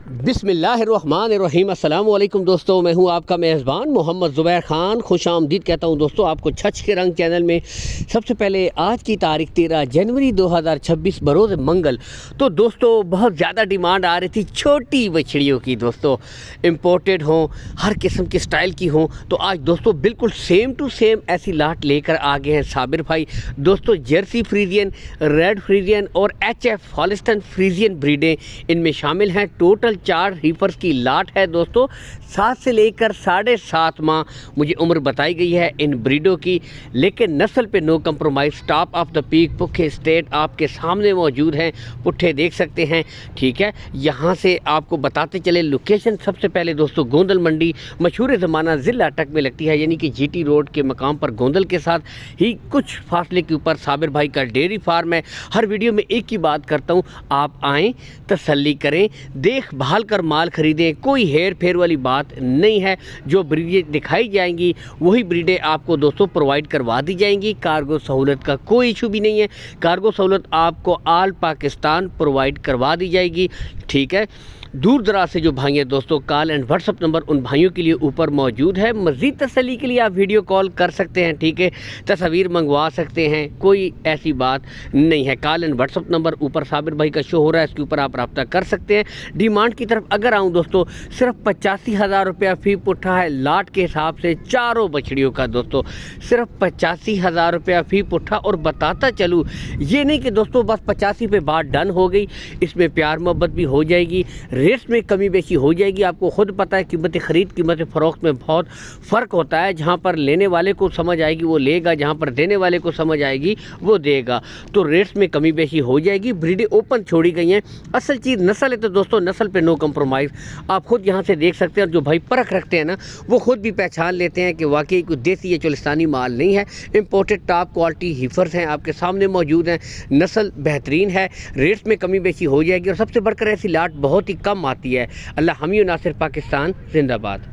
बिस्मिल्लाहिर्रहमानिर्रहीम। अस्सलाम वालेकुम दोस्तों, मैं हूं आपका मेज़बान मोहम्मद ज़ुबैर ख़ान। खुश आमदीद कहता हूं दोस्तों आपको छछ के रंग चैनल में। सबसे पहले आज की तारीख 13 जनवरी 2026 बरोज़ मंगल। तो दोस्तों बहुत ज़्यादा डिमांड आ रही थी छोटी बछड़ियों की, दोस्तों इम्पोर्टेड हों, हर किस्म की स्टाइल की हों। तो आज दोस्तों बिल्कुल सेम टू सेम ऐसी लाट लेकर आ गए हैं साबिर भाई। दोस्तों जर्सी फ्रीजियन, रेड फ्रीजियन और HF हॉलिस्टन फ्रीजियन ब्रीडें इनमें शामिल हैं। टोटल 4 हीफर्स की लाट है दोस्तों। 7 से लेकर 7.5 माह मुझे उम्र बताई गई है इन ब्रीडों की, लेकिन नस्ल पे no compromise. Top of the peak पुट्ठे स्टेट आपके सामने मौजूद हैं, पुट्ठे देख सकते हैं, ठीक है। यहाँ से आपको बताते चले लोकेशन। सबसे पहले दोस्तों गोंदल मंडी मशहूर ज़माना ज़िला अटक में लगती है, यानी कि GT रोड के मकाम पर गोंदल के साथ ही कुछ फासले के ऊपर साबिर भाई का डेयरी फार्म है। हर वीडियो में एक ही बात करता हूँ, आप आएँ, तसल्ली करें, देख भाल कर माल खरीदें। कोई हेर फेर वाली बात नहीं है। जो ब्रीडें दिखाई जाएंगी वही ब्रीडें आपको दोस्तों प्रोवाइड करवा दी जाएंगी। कार्गो सहूलत का कोई इशू भी नहीं है। कार्गो सहूलत आपको ऑल पाकिस्तान प्रोवाइड करवा दी जाएगी, ठीक है। दूर दराज से जो भाई हैं दोस्तों, कॉल एंड व्हाट्सअप नंबर उन भाइयों के लिए ऊपर मौजूद है। मज़ीद तसल्ली के लिए आप वीडियो कॉल कर सकते हैं, ठीक है, तस्वीर मंगवा सकते हैं, कोई ऐसी बात नहीं है। कॉल एंड व्हाट्सअप नंबर ऊपर साबिर भाई का शो हो रहा है, इसके ऊपर आप रब्ता कर सकते हैं। डिमांड की तरफ अगर आऊँ दोस्तों, सिर्फ 85,000 रुपया फ़ी पुट्ठा है लाट के हिसाब से चारों बछड़ियों का। दोस्तों सिर्फ 85,000 रुपया फ़ी पुट्ठा। और बताता चलूँ, ये नहीं कि दोस्तों बस 85 पे बात डन हो गई, इसमें प्यार मोहब्बत भी हो जाएगी, रेट्स में कमी बेशी हो जाएगी। आपको खुद पता है कीमत ख़रीद कीमत फ़रोख्त में बहुत फ़र्क होता है। जहाँ पर लेने वाले को समझ आएगी वो लेगा, जहाँ पर देने वाले को समझ आएगी वो देगा। तो रेट्स में कमी बेशी हो जाएगी। ब्रीडें ओपन छोड़ी गई हैं। असल चीज़ नस्ल है, तो दोस्तों नस्ल पे नो कंप्रोमाइज़। आप खुद यहाँ से देख सकते हैं, और जो भाई परख रखते हैं ना, वो खुद भी पहचान लेते हैं कि वाकई कोई देसी या चोलिस्तानी माल नहीं है। इम्पोर्टेड टॉप क्वालिटी हीफर्स हैं, आपके सामने मौजूद हैं। नस्ल बेहतरीन है, रेट्स में कमी बेशी हो जाएगी। और सबसे बढ़कर ऐसी लाट बहुत ही कम आती है। अल्लाह हमी नासिर पाकिस्तान जिंदाबाद।